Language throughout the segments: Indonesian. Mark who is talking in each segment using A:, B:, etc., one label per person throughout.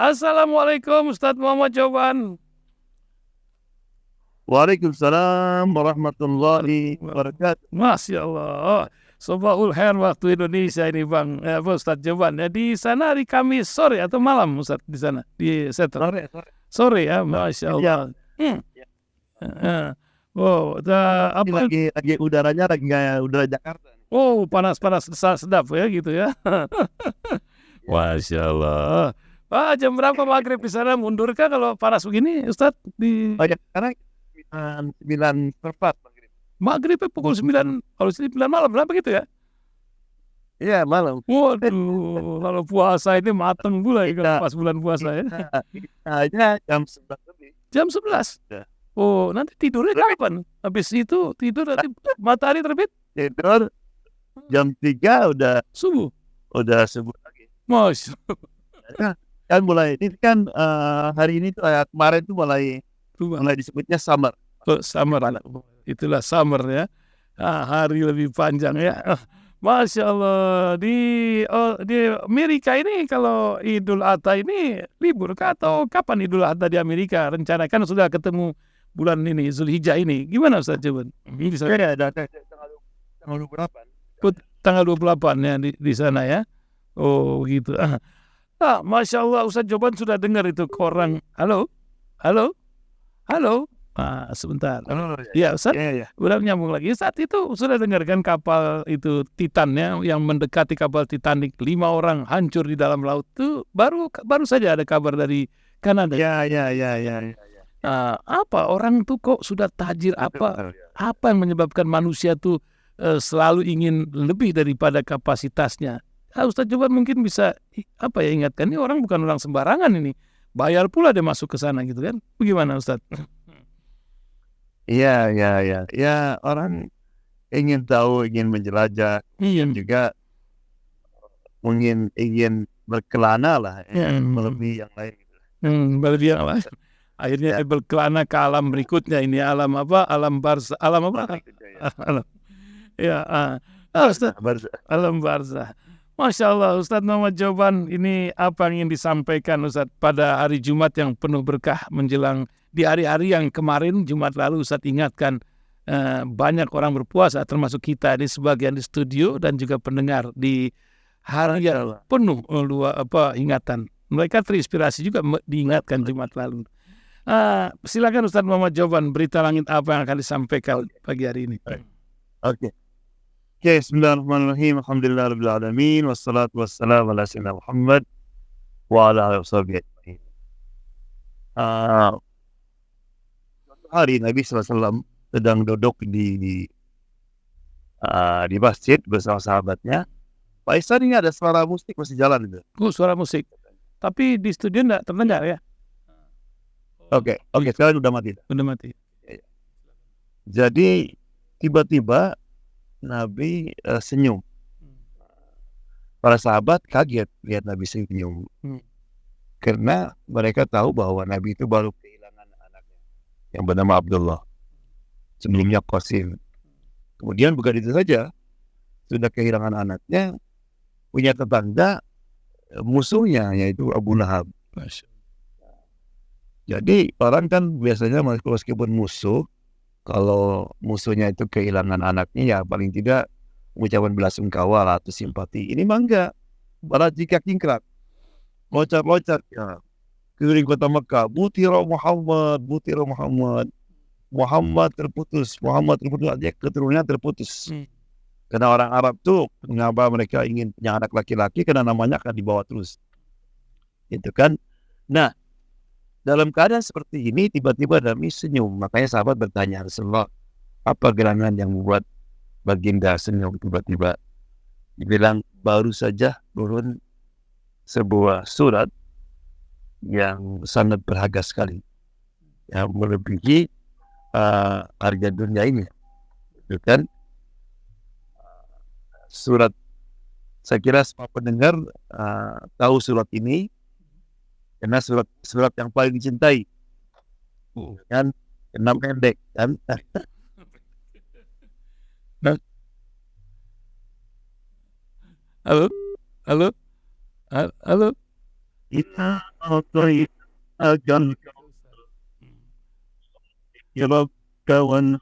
A: Assalamualaikum Ustadz Muhammad Joban.
B: Waalaikumsalam warahmatullahi wabarakatuh.
A: Masya Allah. Sobahul Khair waktu Indonesia ini Bang Ustadz Joban. Ya, di sana hari Kamis sore atau malam Ustadz di sana di Setel. Sore ya, Masya Allah. Oh,
B: apa? Lagi udaranya lagi kayak udara Jakarta.
A: Oh, panas-panas sedap ya gitu ya. Masya Allah. Jam berapa maghrib di sana? Mundurkah kalau panas begini, Ustadz?
B: Sekarang 9:04 maghrib.
A: Maghribnya pukul 9, kalau 9 malam, berapa gitu ya?
B: Iya, malam.
A: Waduh, kalau puasa ini mateng pula ya, pas bulan puasa ya.
B: Hanya jam 11 lebih.
A: Jam 11? Ya. Oh, nanti tidurnya kapan? Habis itu tidur nanti matahari terbit?
B: Tidur jam 3 udah
A: subuh.
B: Udah subuh lagi.
A: Masya
B: Allah. Kan mulai, ini kan hari ini tuh kemarin tuh mulai disebutnya summer.
A: Oh, summer, itulah summer ya. Hari lebih panjang ya. Masya Allah. Di Amerika ini kalau Idul Adha ini libur atau kapan Idul Adha di Amerika? Rencana kan sudah ketemu bulan ini Zulhijjah ini. Gimana Ustaz Joban?
B: Ada tanggal 28.
A: Tanggal 28 ya di sana ya. Oh gitu. Masya Allah Ustaz Joban sudah dengar itu korang. Halo. Sebentar. Ya Ustaz, udah nyambung lagi. Saat itu sudah dengarkan kapal itu Titan ya, yang mendekati kapal Titanic, 5 orang hancur di dalam laut itu baru saja ada kabar dari Kanada.
B: Ya.
A: Apa orang tuh kok sudah tajir, apa yang menyebabkan manusia tuh selalu ingin lebih daripada kapasitasnya? Ustaz coba mungkin bisa ingatkan, ini orang bukan orang sembarangan ini, bayar pula dia masuk ke sana gitu kan? Bagaimana Ustaz?
B: Iya. Ya, orang ingin tahu, ingin menjelajah, juga ingin berkelana lah, melebihi yang lain.
A: Melebihi yang lain. Akhirnya berkelana ke alam berikutnya, ini alam apa? Alam barzah. Alam apa? Alam. Ya, Ustaz, alam barzah. Masya Allah, Ustadz Muhammad Joban, ini apa yang ingin disampaikan Ustadz pada hari Jumat yang penuh berkah menjelang di hari-hari yang kemarin Jumat lalu Ustadz ingatkan banyak orang berpuasa termasuk kita ini sebagian di studio dan juga pendengar di hari yang penuh ingatan. Mereka terinspirasi juga diingatkan Jumat lalu. Silakan Ustadz Muhammad Joban, berita langit apa yang akan disampaikan pagi hari ini?
B: Oke. Bismillahirrahmanirrahim. Alhamdulillahirabbil alamin wassalatu wassalamu ala sayyidina Muhammad wa ala alihi wasallam. Hari Nabi SAW sedang duduk di masjid bersama sahabatnya. Pak Ihsan, ini ada suara musik masih jalan itu.
A: Suara musik. Tapi di studio enggak terdengar ya?
B: Oke, sekarang udah mati.
A: Udah mati.
B: Jadi tiba-tiba Nabi senyum. Para sahabat kaget lihat Nabi senyum. Karena mereka tahu bahwa Nabi itu baru kehilangan anaknya yang bernama Abdullah. Sebelumnya Qasim. Kemudian bukan itu saja, sudah kehilangan anaknya, punya tetangga musuhnya yaitu Abu Lahab. Jadi orang kan biasanya meskipun musuh, kalau musuhnya itu kehilangan anaknya ya paling tidak ucapan belasungkawa atau simpati. Ini mah enggak, malah jika kingkrak, loncat-loncat ya keliling kota Mekah, Butira Muhammad, Muhammad terputus, aja keturunannya terputus. Karena orang Arab tuh mengapa mereka ingin punya anak laki-laki, karena namanya akan dibawa terus, itu kan. Nah, dalam keadaan seperti ini tiba-tiba Nabi senyum. Makanya sahabat bertanya, Rasulullah, apa gerangan yang membuat baginda senyum tiba-tiba? Dibilang baru saja turun sebuah surat yang sangat berharga sekali, yang melebihi harga dunia ini, itu kan. Surat, saya kira semua pendengar tahu surat ini, karena surat yang paling dicintai, kan, kena pendek kan.
A: Halo.
B: Kita akan akan kawan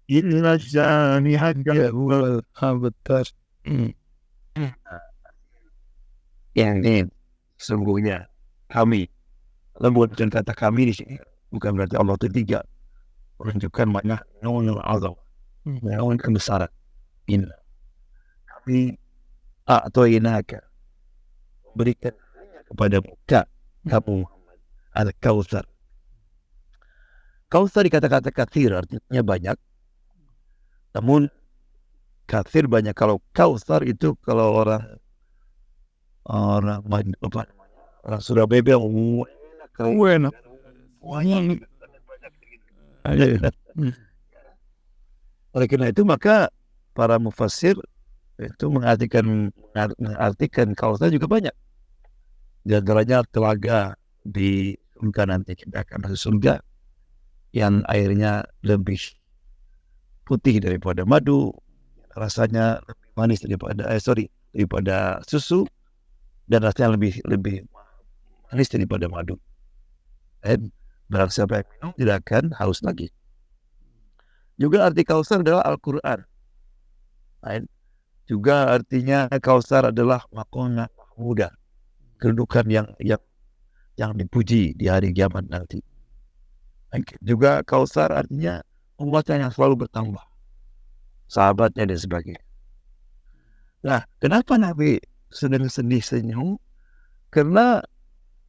B: illa janihaka wal
A: betul.
B: yang ini sesungguhnya kami. Lembut dan kata kami di sini bukan berarti Allah itu tiga, menunjukkan makna naunul azam, naun kebesaran. Inna kami atau inaka berikan kepada kamu al-kautsar. Kautsar di kata-kata katsir artinya banyak. Namun katsir banyak. Kalau kautsar itu kalau orang Surabaya bilang
A: Enak.
B: Oleh karena itu maka para mufassir itu mengartikan kautsar juga banyak. Di antaranya telaga di surga, nanti kita akan masuk surga yang airnya lebih putih daripada madu, rasanya lebih manis daripada susu, dan rasanya lebih manis daripada madu. Dan barang siapa yang minum tidak akan haus lagi. Juga arti kautsar adalah Al-Quran. Juga artinya kautsar adalah maqamah mahmudah, kedudukan yang dipuji di hari kiamat nanti. Juga kautsar artinya umatnya yang selalu bertambah, sahabatnya dan sebagainya. Nah, kenapa Nabi sedih senyum? Karena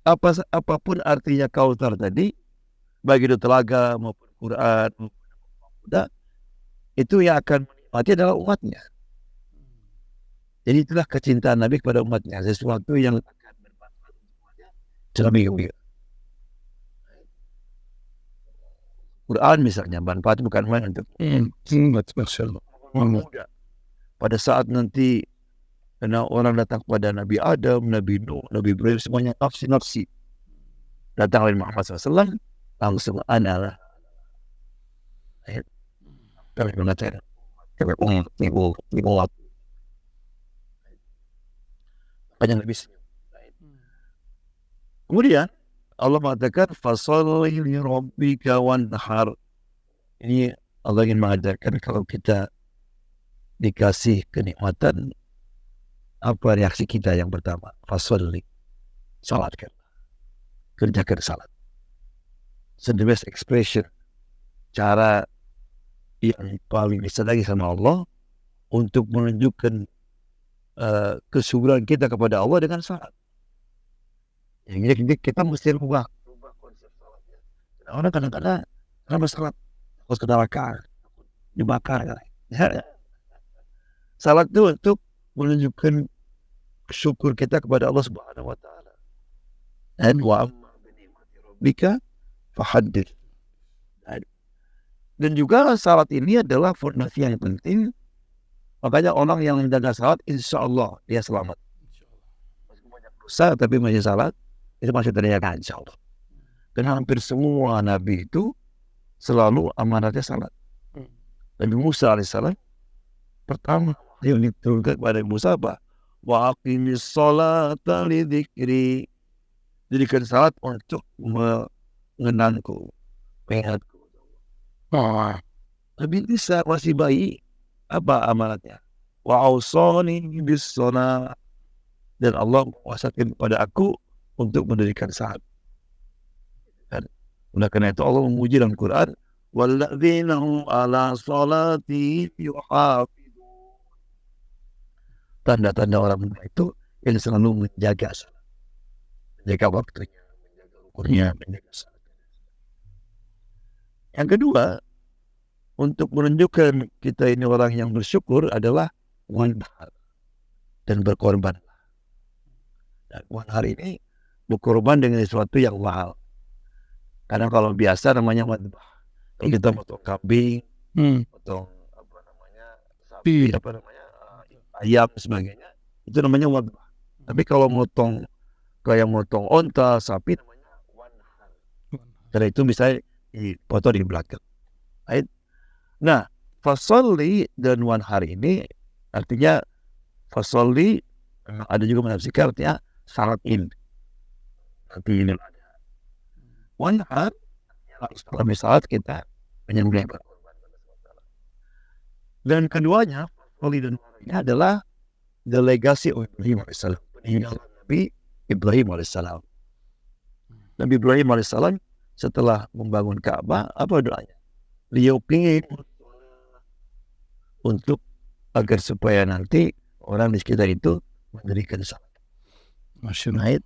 B: apapun artinya kautsar tadi, baik itu telaga maupun Quran itu yang akan menikmati adalah umatnya. Jadi itulah kecintaan Nabi kepada umatnya, sesuatu yang akan bermanfaat dalam hidup. Quran misalnya manfaat bukan main untuk pada saat nanti karena orang datang kepada Nabi Adam, Nabi Nuh, Nabi Ibrahim, semuanya nafsi datang oleh Muhammad SAW, langsung analah kami mengatakan banyak lebih. Kemudian Allah mengatakan fasalli li rabbika wanhar. Ini Allah ingin mengajarkan kalau kita dikasih kenikmatan, apa reaksi kita yang pertama? Fasalli, salatkan, kerjakan salat. So the best expression, cara yang paling disenangi sama Allah untuk menunjukkan kesyukuran kita kepada Allah dengan salat. Jadi kita mesti rubah konsep salatnya. Orang kadang-kadang kenapa salat harus ke neraka, dibakar. Ya. Salat itu untuk menunjukkan syukur kita kepada Allah Subhanahu wa taala. Dan wa amma bi ni'mati rabbika fahaddits. Dan juga salat ini adalah fondasi yang penting. Makanya orang yang menjaga salat, insya Allah dia selamat. Masih banyak dosa tapi masih salat, itu masih terjaga insya Allah. Dan hampir semua nabi itu selalu amanatnya salat. Nabi Musa alaihissalam pertama yang diturunkan kepada Musa apa? Wa aqimis sholata li dzikri. Jadikan salat untuk mengenangku, mengingatku. Nabi Isa masih bayi, apa amanatnya? Wa ausani bis shalah. Dan Allah mewasiatkan kepada aku untuk mendirikan salat. Dan oleh karena itu Allah memuji dalam Quran, walladzina hum ala shalatihim yuhafizun. Tanda-tanda orang itu yang selalu menjaga salat, menjaga waktunya, menjaga rukunnya, menjaga salat. Yang kedua, untuk menunjukkan kita ini orang yang bersyukur adalah wanhar, dan berkorban. Dan wanhar ini berkorban dengan sesuatu yang mahal. Karena kalau biasa namanya wadbah. Kalau kita potong kambing, potong sapi, ayam sebagainya, itu namanya wadbah. Tapi kalau motong onta, sapi namanya wanhar. Karena itu misalnya dipotong di belakang. Nah, fasolli dan wanhar ini artinya fasolli, ada juga menafsirkan artinya salat in. nanti ini ada. Wanhar harus dalam saat kita menyembelih berkorban. Dan keduanya, Wali dan Wali adalah delegasi Ibrahim alaihissalam, peninggalan Nabi Ibrahim alaihissalam. Nabi Ibrahim alaihissalam setelah membangun Ka'bah, apa doanya? Beliau ingin untuk agar supaya nanti orang di sekitar itu mendirikan salat.
A: Masya Allah.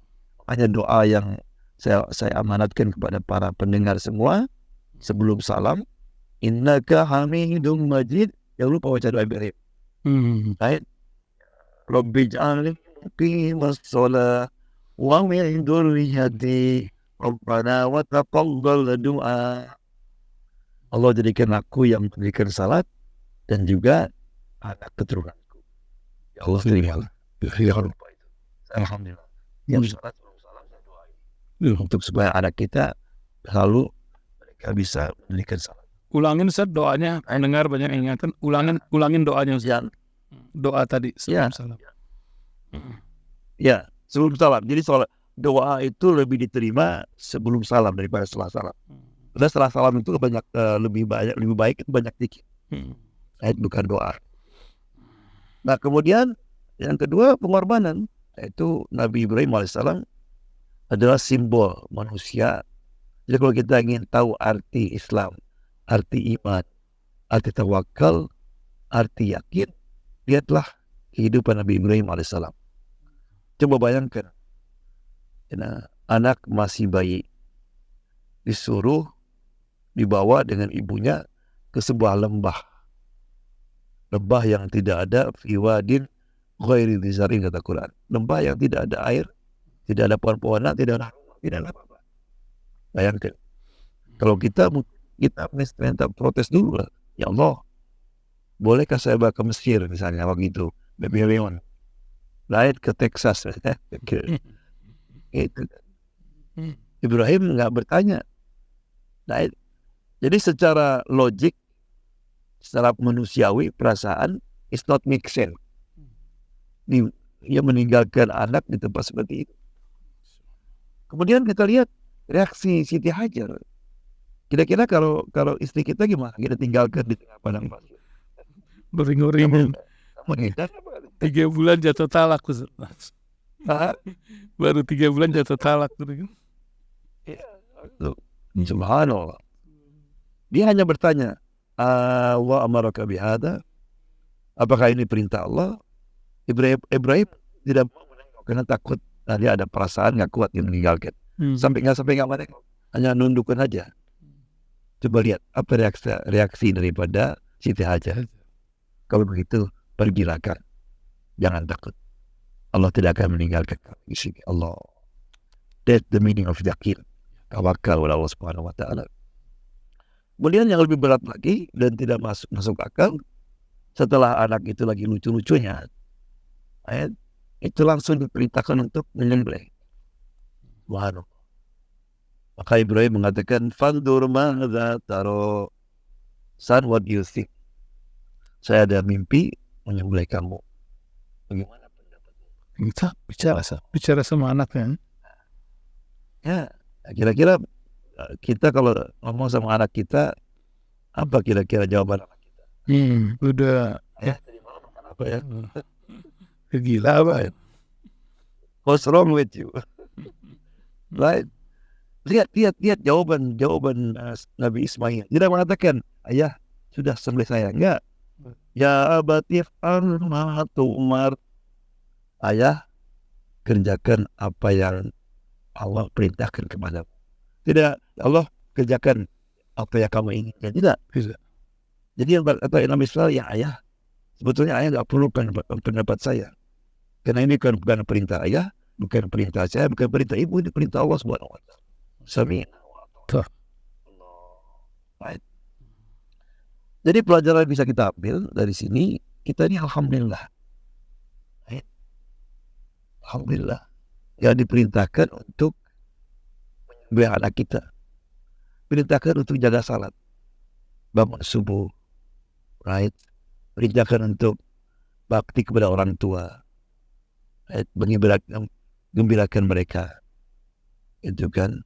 B: Hanya doa yang saya amanatkan kepada para pendengar semua sebelum salam. Innaka hamidum majid. Jangan lupa baca doa Ibrahim. Right? Rabbi ja'alni muqimas shalah wa min dzurriyyati Rabbana wa taqabbal du'a. Allah jadikan aku yang mendirikan salat dan juga anak keturunanku. Ya Allah terimalah. Ya lupa itu. Alhamdulillah. Yang salat sebelum salam saya doain. Untuk supaya anak kita selalu mereka bisa mendirikan salat.
A: Ulangin Ustaz doanya, dengar banyak ingatan. Ulangin doanya Ustaz. Doa tadi sebelum salam.
B: Ya, sebelum salam. Jadi soal doa itu lebih diterima sebelum salam daripada setelah salam. Karena setelah salam itu lebih baik itu banyak zikir. Bukan doa. Nah, kemudian yang kedua pengorbanan, yaitu Nabi Ibrahim alaihissalam adalah simbol manusia. Jadi kalau kita ingin tahu arti Islam, arti iman, arti tawakal, arti yakin, lihatlah kehidupan Nabi Ibrahim alaihissalam. Coba bayangkan, anak masih bayi disuruh dibawa dengan ibunya ke sebuah lembah yang tidak ada fiwadin ghairi dhizarin, kata Quran. Lembah yang tidak ada air, tidak ada pohon-pohonan, tidak ada apa-apa. Bayangkan, kalau kita minta protes dulu lah, ya Allah, bolehkah saya bawa ke Mesir misalnya waktu itu, Baby Leon, lain ke Texas, itu. Ibrahim nggak bertanya. Jadi secara logik, secara manusiawi, perasaan it's not make sense. Dia meninggalkan anak di tempat seperti itu. Kemudian kita lihat reaksi Siti Hajar. Kira-kira kalau istri kita gimana? Kita tinggalkan di tengah padang pasir.
A: Bering-bering. 3 bulan jatuh talak. Baru 3 bulan jatuh talak.
B: Subhanallah. Dia hanya bertanya, wa amaraka bihada, apakah ini perintah Allah? Ibrahim tidak mau menengok karena takut dia ada perasaan nggak kuat yang meninggalkan. Sampai nggak menengok, hanya nundukkan aja. Coba lihat apa reaksi daripada Siti Hajar. Kalau begitu pergilah, jangan takut. Allah tidak akan meninggalkan kamu. Allah. That's the meaning of yakin. Tawakal kepada Allah Subhanahu wa taala. Kemudian yang lebih berat lagi dan tidak masuk akal, setelah anak itu lagi lucu-lucunya, itu langsung diperintahkan untuk menyembelih. Subhanallah. Maka Ibrahim mengatakan, "Fandur madza taro." Son, what do you think? Saya ada mimpi menyembelih kamu. Bagaimana pendapatmu?
A: Kita bicara sama anaknya.
B: Ya, kira-kira kita kalau ngomong sama anak kita, apa kira-kira jawaban anak kita?
A: Udah.
B: Tadi malam makan apa ya?
A: Gila apa ya?
B: What's wrong with you? Right? Lihat jawaban Nabi Ismail. Dia mengatakan, ayah sudah sembelih saya. Enggak. Ya abatif ma tu'mar. Ayah, kerjakan apa yang Allah perintahkan kepadamu. Tidak, Allah kerjakan apa yang kamu inginkan. Tidak. Jadi yang kata Nabi Ismail, ya ayah, sebetulnya ayah tidak perlu pendapat saya. Karena ini bukan perintah ayah, bukan perintah saya, bukan perintah ibu, ini perintah Allah Subhanahu wa taala. Sami. Right. Jadi pelajaran yang bisa kita ambil dari sini, kita ini alhamdulillah. Right. Alhamdulillah. Yang diperintahkan untuk menyembelih anak kita. Perintahkan untuk jaga salat. Bangun subuh. Right. Perintahkan untuk bakti kepada orang tua. Right. Menggembirakan mereka. itu kan.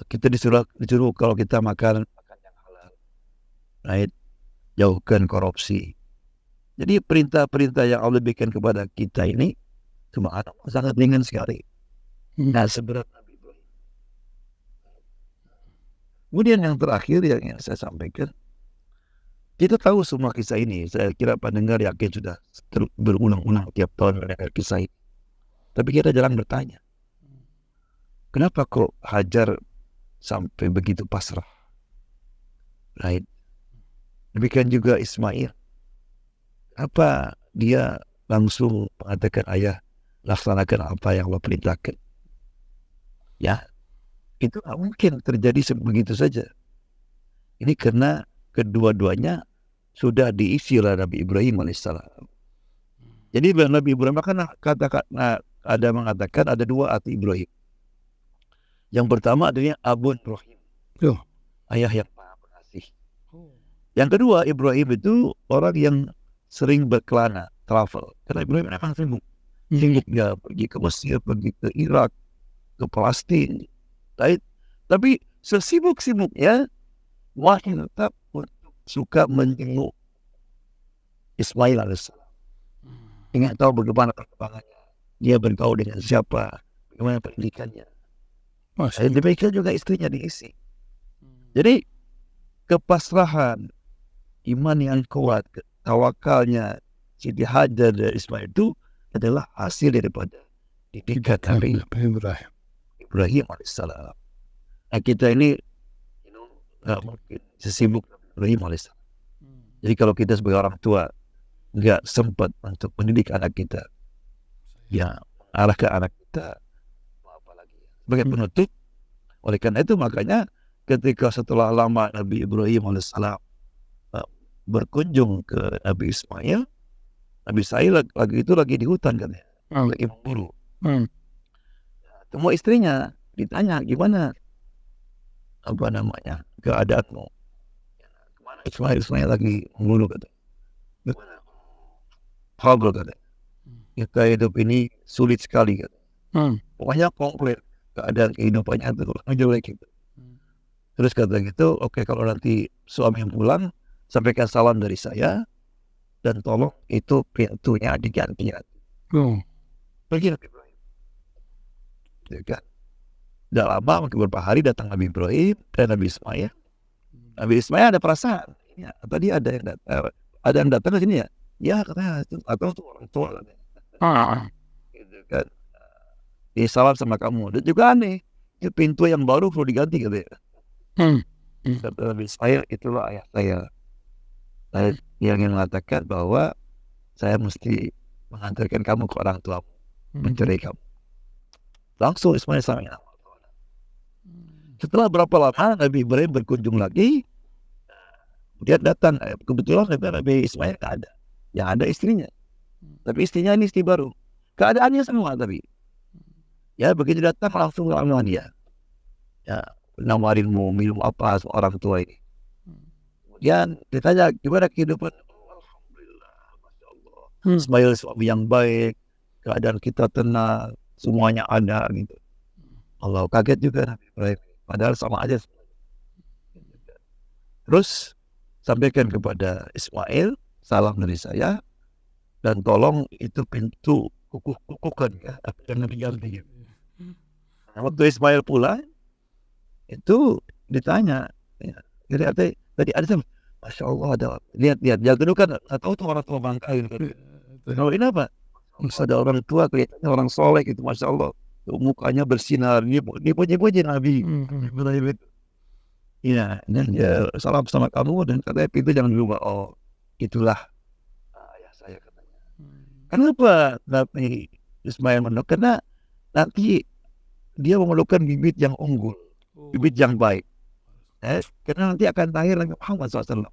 B: Kita disuruh kalau kita makan yang halal, right? Jauhkan korupsi. Jadi perintah-perintah yang Allah berikan kepada kita ini sangat ringan sekali. Nah, seberat Nabi Ibrahim. Kemudian yang terakhir yang saya sampaikan, kita tahu semua kisah ini. Saya kira pendengar yakin sudah berulang-ulang tiap tahun mendengar kisah ini. Tapi kita jarang bertanya, kenapa kok Hajar sampai begitu pasrah? Right? Demikian juga Ismail. Apa dia langsung mengatakan, ayah, laksanakan apa yang Allah perintahkan? Ya, itu nggak mungkin terjadi begitu saja. Ini karena kedua-duanya sudah diisi oleh Nabi Ibrahim alaihissalam. Jadi Nabi Ibrahim ada mengatakan ada dua arti Ibrahim. Yang pertama adanya Abun Rahim, ayah yang maha pengasih. Yang kedua, Ibrahim itu orang yang sering berkelana, travel. Karena Ibrahim memang sibuk dia pergi ke Mesir, pergi ke Irak, ke Palestina. Tapi sesibuk-sibuknya masih tetap suka menjenguk Ismail alaihissalam. Ingin tahu bagaimana perkembangannya, dia bergaul dengan siapa, bagaimana pendidikannya. Demikian juga istrinya diisi. Jadi kepasrahan, iman yang kuat, tawakalnya Siti Hajar dan Ismail itu adalah hasil daripada didikan Nabi Ibrahim alaihissalam. Nah, kita ini mungkin sesibuk Ibrahim alaihissalam. Jadi kalau kita sebagai orang tua nggak sempat untuk mendidik anak kita, ya arah ke anak kita, apa lagi? Sebagai penutup, oleh karena itu makanya ketika setelah lama Nabi Ibrahim alaihissalam berkunjung ke Nabi Ismail, Nabi Ismail lagi di hutan katanya, lagi memburu. Temu istrinya, ditanya gimana keadaanmu? Kemana Ismail lagi memburu katanya. Gimana? Trouble katanya. Kita hidup ini sulit sekali katanya. Pokoknya komplit keadaan kehidupannya itu jelek gitu. Terus kata gitu, oke, kalau nanti suami yang pulang, sampaikan salam dari saya, dan tolong itu pintunya diganti. Pergi Nabi Ibrahim. Kan? Tidak lama, mungkin beberapa hari datang Nabi Ibrahim dan Nabi Ismail. Nabi Ismail ada perasaan. Ya, tadi ada yang datang ke sini ya. Ya katanya atau tuh orang tua katanya. Gitu kan. Dia salam sama kamu. Dan juga aneh, itu pintu yang baru perlu diganti katanya. Kata Nabi Ismail, itulah ayah saya. Dia ingin mengatakan bahwa saya mesti mengantarkan kamu ke orang tuamu, mencerai kamu. Langsung Ismail sama Allah. Setelah berapa lama Nabi Ibrahim berkunjung lagi, dia datang. Kebetulan Nabi Ismail tak ada. Yang ada istrinya. Tapi istrinya ini istri baru. Keadaannya sama tapi. Ya begitu datang langsung sama dia. Ya, nawarin mau minum apa orang tua ini. Kemudian ditanya gimana kehidupan. Alhamdulillah, Masya Allah. Ismail suami yang baik, keadaan kita tenang, semuanya ada gitu. Allah kaget juga Nabi Ibrahim. Padahal sama aja. Terus sampaikan kepada Ismail, salam dari saya, dan tolong itu pintu kukuhkan ya, jangan diganti. Nah, waktu Ismail pulang, itu ditanya, ya, tadi ada, Masya Allah ada, lihat, yang kedua kan, tahu tuh orang tua bangka gitu. Kalau ini apa? Ada orang tua, kelihatannya orang soleh gitu, Masya Allah. Mukanya bersinar, dia puji Nabi. Ya, dan dia salam sama kamu dan katanya pintu jangan dibuka. Oh, itulah ayah saya katanya. Kenapa Nabi Ismail menolak? Karena nanti dia memerlukan bibit yang unggul, bibit yang baik. Karena nanti akan lahir Nabi Muhammad SAW.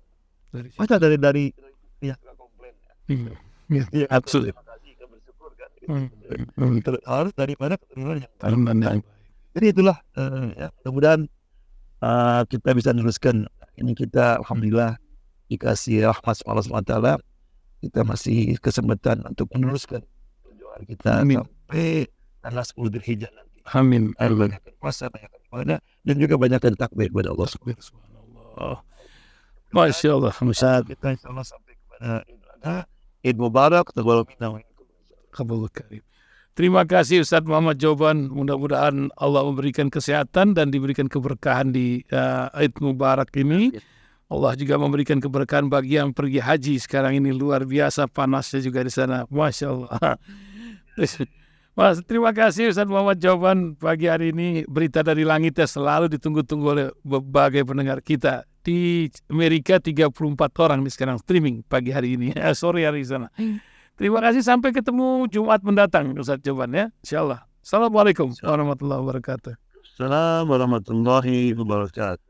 B: Masa dari yang komplain. Absolut. Harus daripada keturunan yang baik. Jadi itulah ya, mudah-mudahan kita bisa meneruskan ini. Kita alhamdulillah dikasih rahmat Allah SWT, kita masih kesempatan untuk meneruskan perjuangan kita sampai tanggal 10 Dzulhijjah nanti.
A: Amin.
B: banyak puasa, banyak ibadah, dan juga banyak takbir kepada Allah.
A: Subhanallah. Masya Allah.
B: Kita insya Allah sampai kepada Id Mubarak, taqabbal minna wa minkum.
A: Kabul Karim. Terima kasih Ustadz Muhammad Joban. Mudah-mudahan Allah memberikan kesehatan dan diberikan keberkahan di Id Mubarak ini. Allah juga memberikan keberkahan bagi yang pergi haji sekarang ini, luar biasa panasnya juga di sana. Masya Allah. Mas, terima kasih Ustadz Muhammad Joban pagi hari ini. Berita dari langit yang selalu ditunggu-tunggu oleh berbagai pendengar kita. Di Amerika 34 orang nih sekarang streaming pagi hari ini. Sore hari di sana. Terima kasih, sampai ketemu Jumat mendatang Ustadz Joban ya. Insyaallah. Assalamualaikum warahmatullahi wabarakatuh.
B: Assalamualaikum warahmatullahi wabarakatuh.